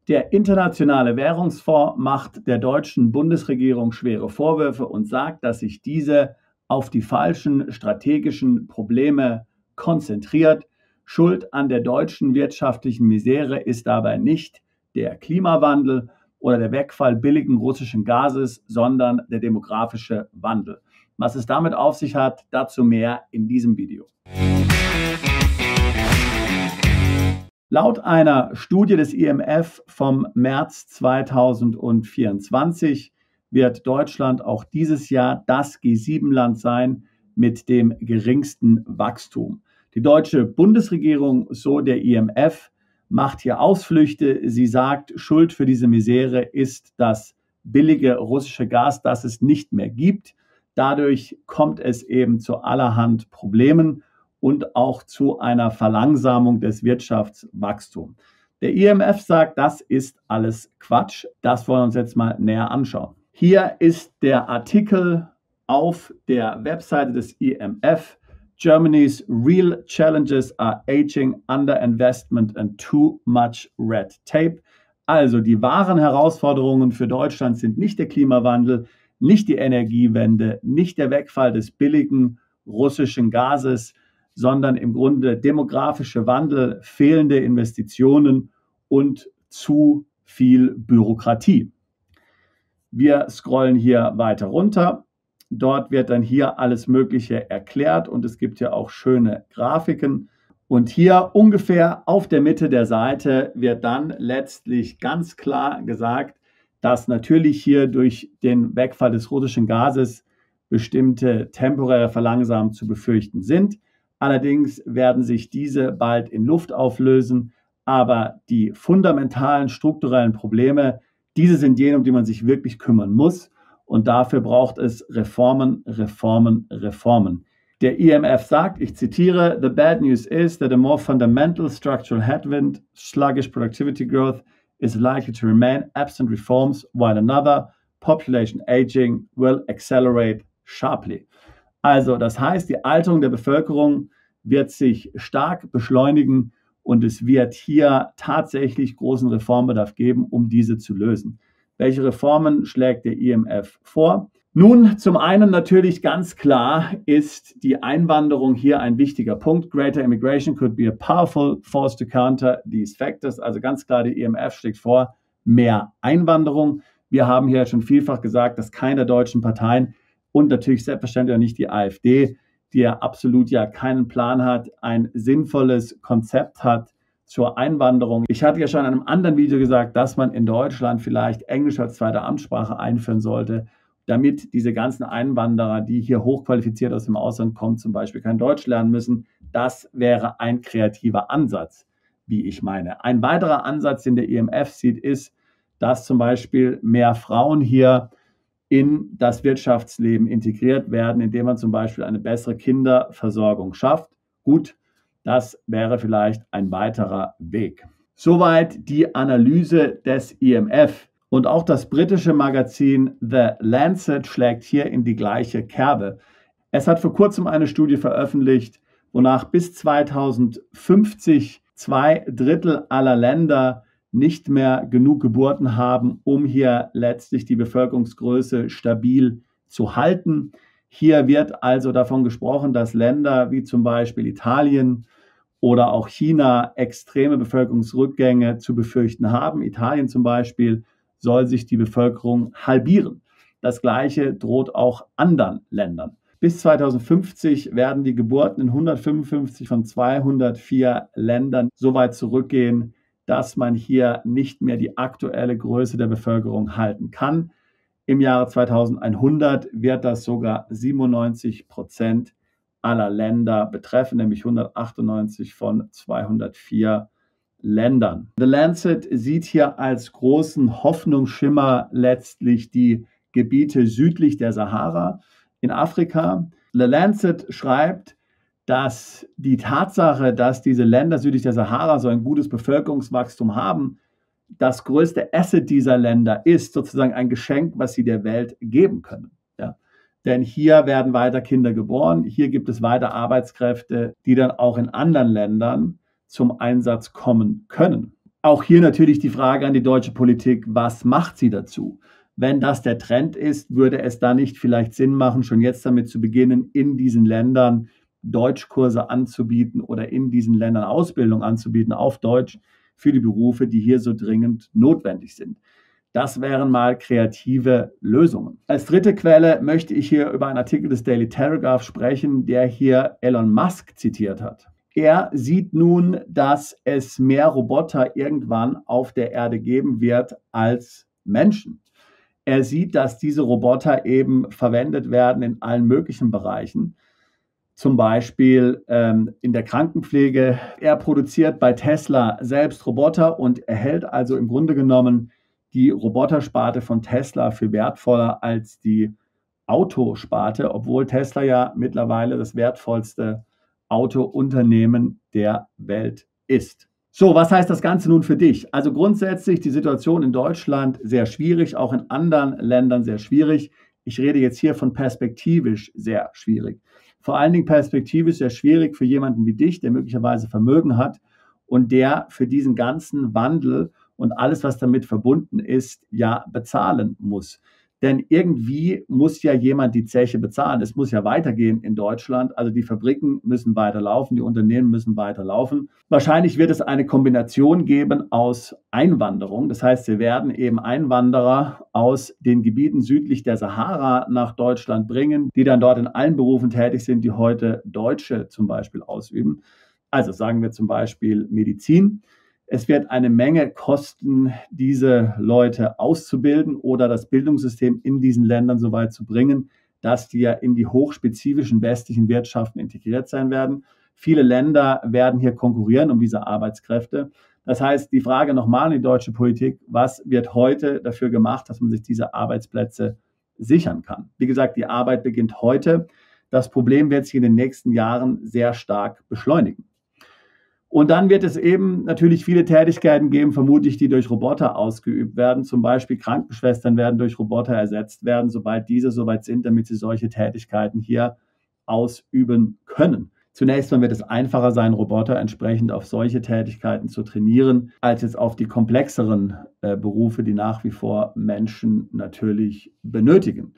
Der Internationale Währungsfonds macht der deutschen Bundesregierung schwere Vorwürfe und sagt, dass sich diese auf die falschen strategischen Probleme konzentriert. Schuld an der deutschen wirtschaftlichen Misere ist dabei nicht der Klimawandel oder der Wegfall billigen russischen Gases, sondern der demografische Wandel. Was es damit auf sich hat, dazu mehr in diesem Video. Laut einer Studie des IMF vom März 2024 wird Deutschland auch dieses Jahr das G7-Land sein mit dem geringsten Wachstum. Die deutsche Bundesregierung, so der IMF, macht hier Ausflüchte. Sie sagt, Schuld für diese Misere ist das billige russische Gas, das es nicht mehr gibt. Dadurch kommt es eben zu allerhand Problemen und auch zu einer Verlangsamung des Wirtschaftswachstums. Der IMF sagt, das ist alles Quatsch. Das wollen wir uns jetzt mal näher anschauen. Hier ist der Artikel auf der Webseite des IMF. Germany's real challenges are aging, underinvestment and too much red tape. Also die wahren Herausforderungen für Deutschland sind nicht der Klimawandel, nicht die Energiewende, nicht der Wegfall des billigen russischen Gases, sondern im Grunde demografische Wandel, fehlende Investitionen und zu viel Bürokratie. Wir scrollen hier weiter runter. Dort wird dann hier alles Mögliche erklärt und es gibt ja auch schöne Grafiken. Und hier ungefähr auf der Mitte der Seite wird dann letztlich ganz klar gesagt, dass natürlich hier durch den Wegfall des russischen Gases bestimmte temporäre Verlangsamungen zu befürchten sind. Allerdings werden sich diese bald in Luft auflösen, aber die fundamentalen strukturellen Probleme, diese sind jene, um die man sich wirklich kümmern muss und dafür braucht es Reformen, Reformen, Reformen. Der IMF sagt, ich zitiere, "The bad news is that a more fundamental structural headwind, sluggish productivity growth, is likely to remain absent reforms, while another, population aging, will accelerate sharply." Also das heißt, die Alterung der Bevölkerung wird sich stark beschleunigen und es wird hier tatsächlich großen Reformbedarf geben, um diese zu lösen. Welche Reformen schlägt der IMF vor? Nun, zum einen natürlich ganz klar ist die Einwanderung hier ein wichtiger Punkt. Greater immigration could be a powerful force to counter these factors. Also ganz klar, der IMF schlägt vor, mehr Einwanderung. Wir haben hier schon vielfach gesagt, dass keine der deutschen Parteien und natürlich selbstverständlich auch nicht die AfD, die ja absolut ja keinen Plan hat, ein sinnvolles Konzept hat zur Einwanderung. Ich hatte ja schon in einem anderen Video gesagt, dass man in Deutschland vielleicht Englisch als zweite Amtssprache einführen sollte, damit diese ganzen Einwanderer, die hier hochqualifiziert aus dem Ausland kommen, zum Beispiel kein Deutsch lernen müssen. Das wäre ein kreativer Ansatz, wie ich meine. Ein weiterer Ansatz, den der IMF sieht, ist, dass zum Beispiel mehr Frauen hier in das Wirtschaftsleben integriert werden, indem man zum Beispiel eine bessere Kinderversorgung schafft. Gut, das wäre vielleicht ein weiterer Weg. Soweit die Analyse des IMF. Und auch das britische Magazin The Lancet schlägt hier in die gleiche Kerbe. Es hat vor kurzem eine Studie veröffentlicht, wonach bis 2050 2/3 aller Länder nicht mehr genug Geburten haben, um hier letztlich die Bevölkerungsgröße stabil zu halten. Hier wird also davon gesprochen, dass Länder wie zum Beispiel Italien oder auch China extreme Bevölkerungsrückgänge zu befürchten haben. Italien zum Beispiel soll sich die Bevölkerung halbieren. Das Gleiche droht auch anderen Ländern. Bis 2050 werden die Geburten in 155 von 204 Ländern so weit zurückgehen, dass man hier nicht mehr die aktuelle Größe der Bevölkerung halten kann. Im Jahre 2100 wird das sogar 97% aller Länder betreffen, nämlich 198 von 204 Ländern. The Lancet sieht hier als großen Hoffnungsschimmer letztlich die Gebiete südlich der Sahara in Afrika. The Lancet schreibt, dass die Tatsache, dass diese Länder südlich der Sahara so ein gutes Bevölkerungswachstum haben, das größte Asset dieser Länder ist, sozusagen ein Geschenk, was sie der Welt geben können. Ja. Denn hier werden weiter Kinder geboren, hier gibt es weiter Arbeitskräfte, die dann auch in anderen Ländern zum Einsatz kommen können. Auch hier natürlich die Frage an die deutsche Politik, was macht sie dazu? Wenn das der Trend ist, würde es da nicht vielleicht Sinn machen, schon jetzt damit zu beginnen, in diesen Ländern Deutschkurse anzubieten oder in diesen Ländern Ausbildung anzubieten auf Deutsch für die Berufe, die hier so dringend notwendig sind. Das wären mal kreative Lösungen. Als dritte Quelle möchte ich hier über einen Artikel des Daily Telegraph sprechen, der hier Elon Musk zitiert hat. Er sieht nun, dass es mehr Roboter irgendwann auf der Erde geben wird als Menschen. Er sieht, dass diese Roboter eben verwendet werden in allen möglichen Bereichen, zum Beispiel in der Krankenpflege. Er produziert bei Tesla selbst Roboter und erhält also im Grunde genommen die Robotersparte von Tesla für wertvoller als die Autosparte, obwohl Tesla ja mittlerweile das wertvollste Autounternehmen der Welt ist. So, was heißt das Ganze nun für dich? Also grundsätzlich die Situation in Deutschland sehr schwierig, auch in anderen Ländern sehr schwierig. Ich rede jetzt hier von perspektivisch sehr schwierig. Vor allen Dingen perspektivisch sehr schwierig für jemanden wie dich, der möglicherweise Vermögen hat und der für diesen ganzen Wandel und alles, was damit verbunden ist, ja bezahlen muss. Denn irgendwie muss ja jemand die Zeche bezahlen. Es muss ja weitergehen in Deutschland. Also die Fabriken müssen weiterlaufen, die Unternehmen müssen weiterlaufen. Wahrscheinlich wird es eine Kombination geben aus Einwanderung. Das heißt, wir werden eben Einwanderer aus den Gebieten südlich der Sahara nach Deutschland bringen, die dann dort in allen Berufen tätig sind, die heute Deutsche zum Beispiel ausüben. Also sagen wir zum Beispiel Medizin. Es wird eine Menge kosten, diese Leute auszubilden oder das Bildungssystem in diesen Ländern so weit zu bringen, dass die ja in die hochspezifischen westlichen Wirtschaften integriert sein werden. Viele Länder werden hier konkurrieren um diese Arbeitskräfte. Das heißt, die Frage nochmal an die deutsche Politik, was wird heute dafür gemacht, dass man sich diese Arbeitsplätze sichern kann? Wie gesagt, die Arbeit beginnt heute. Das Problem wird sich in den nächsten Jahren sehr stark beschleunigen. Und dann wird es eben natürlich viele Tätigkeiten geben, vermutlich, die durch Roboter ausgeübt werden. Zum Beispiel Krankenschwestern werden durch Roboter ersetzt werden, sobald diese soweit sind, damit sie solche Tätigkeiten hier ausüben können. Zunächst mal wird es einfacher sein, Roboter entsprechend auf solche Tätigkeiten zu trainieren, als jetzt auf die komplexeren Berufe, die nach wie vor Menschen natürlich benötigen.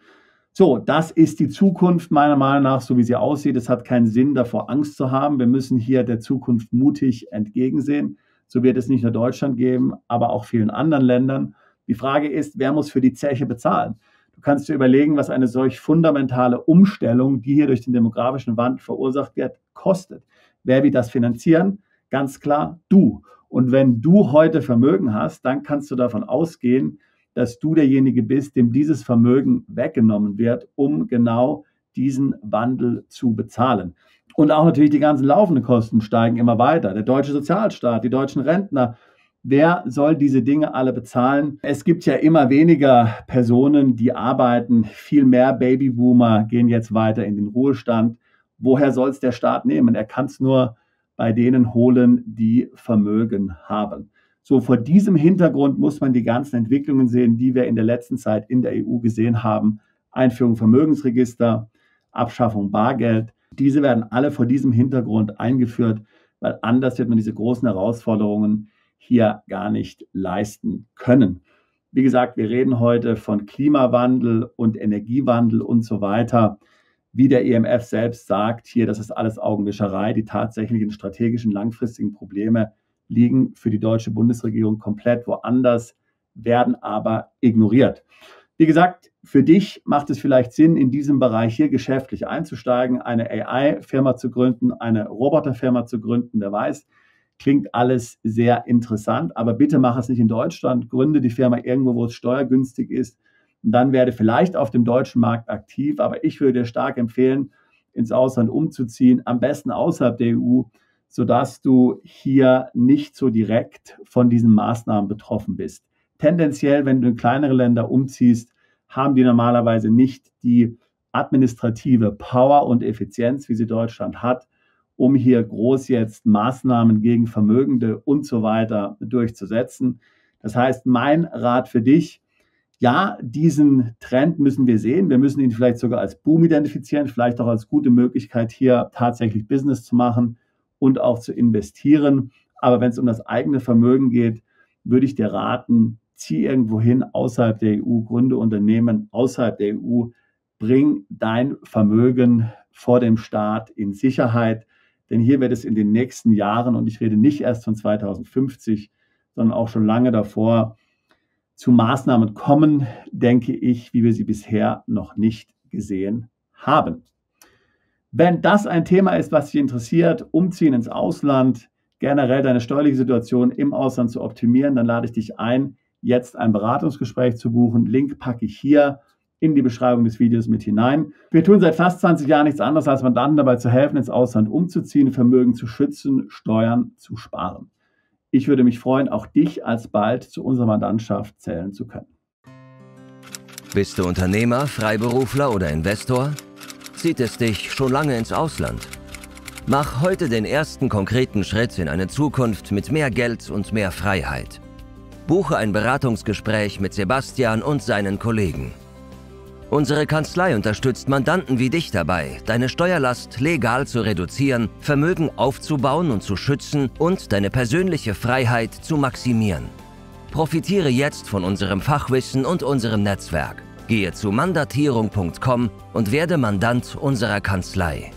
So, das ist die Zukunft meiner Meinung nach, so wie sie aussieht. Es hat keinen Sinn, davor Angst zu haben. Wir müssen hier der Zukunft mutig entgegensehen. So wird es nicht nur Deutschland geben, aber auch vielen anderen Ländern. Die Frage ist, wer muss für die Zeche bezahlen? Du kannst dir überlegen, was eine solch fundamentale Umstellung, die hier durch den demografischen Wandel verursacht wird, kostet. Wer wird das finanzieren? Ganz klar, du. Und wenn du heute Vermögen hast, dann kannst du davon ausgehen, dass du derjenige bist, dem dieses Vermögen weggenommen wird, um genau diesen Wandel zu bezahlen. Und auch natürlich die ganzen laufenden Kosten steigen immer weiter. Der deutsche Sozialstaat, die deutschen Rentner, wer soll diese Dinge alle bezahlen? Es gibt ja immer weniger Personen, die arbeiten. Viel mehr Babyboomer gehen jetzt weiter in den Ruhestand. Woher soll es der Staat nehmen? Er kann es nur bei denen holen, die Vermögen haben. So, vor diesem Hintergrund muss man die ganzen Entwicklungen sehen, die wir in der letzten Zeit in der EU gesehen haben. Einführung Vermögensregister, Abschaffung Bargeld. Diese werden alle vor diesem Hintergrund eingeführt, weil anders wird man diese großen Herausforderungen hier gar nicht leisten können. Wie gesagt, wir reden heute von Klimawandel und Energiewandel und so weiter. Wie der IMF selbst sagt, hier, das ist alles Augenwischerei. Die tatsächlichen strategischen, langfristigen Probleme liegen für die deutsche Bundesregierung komplett woanders, werden aber ignoriert. Wie gesagt, für dich macht es vielleicht Sinn, in diesem Bereich hier geschäftlich einzusteigen, eine AI-Firma zu gründen, eine Roboterfirma zu gründen, wer weiß. Klingt alles sehr interessant, aber bitte mach es nicht in Deutschland. Gründe die Firma irgendwo, wo es steuergünstig ist. Und dann werde vielleicht auf dem deutschen Markt aktiv. Aber ich würde dir stark empfehlen, ins Ausland umzuziehen, am besten außerhalb der EU, sodass du hier nicht so direkt von diesen Maßnahmen betroffen bist. Tendenziell, wenn du in kleinere Länder umziehst, haben die normalerweise nicht die administrative Power und Effizienz, wie sie Deutschland hat, um hier groß jetzt Maßnahmen gegen Vermögende und so weiter durchzusetzen. Das heißt, mein Rat für dich, ja, diesen Trend müssen wir sehen. Wir müssen ihn vielleicht sogar als Boom identifizieren, vielleicht auch als gute Möglichkeit, hier tatsächlich Business zu machen und auch zu investieren. Aber wenn es um das eigene Vermögen geht, würde ich dir raten, zieh irgendwo hin außerhalb der EU, gründe Unternehmen außerhalb der EU, bring dein Vermögen vor dem Staat in Sicherheit, denn hier wird es in den nächsten Jahren, und ich rede nicht erst von 2050, sondern auch schon lange davor, zu Maßnahmen kommen, denke ich, wie wir sie bisher noch nicht gesehen haben. Wenn das ein Thema ist, was dich interessiert, umziehen ins Ausland, generell deine steuerliche Situation im Ausland zu optimieren, dann lade ich dich ein, jetzt ein Beratungsgespräch zu buchen. Link packe ich hier in die Beschreibung des Videos mit hinein. Wir tun seit fast 20 Jahren nichts anderes, als Mandanten dabei zu helfen, ins Ausland umzuziehen, Vermögen zu schützen, Steuern zu sparen. Ich würde mich freuen, auch dich alsbald zu unserer Mandantschaft zählen zu können. Bist du Unternehmer, Freiberufler oder Investor? Zieht es dich schon lange ins Ausland? Mach heute den ersten konkreten Schritt in eine Zukunft mit mehr Geld und mehr Freiheit. Buche ein Beratungsgespräch mit Sebastian und seinen Kollegen. Unsere Kanzlei unterstützt Mandanten wie dich dabei, deine Steuerlast legal zu reduzieren, Vermögen aufzubauen und zu schützen und deine persönliche Freiheit zu maximieren. Profitiere jetzt von unserem Fachwissen und unserem Netzwerk. Gehe zu mandatierung.com und werde Mandant unserer Kanzlei.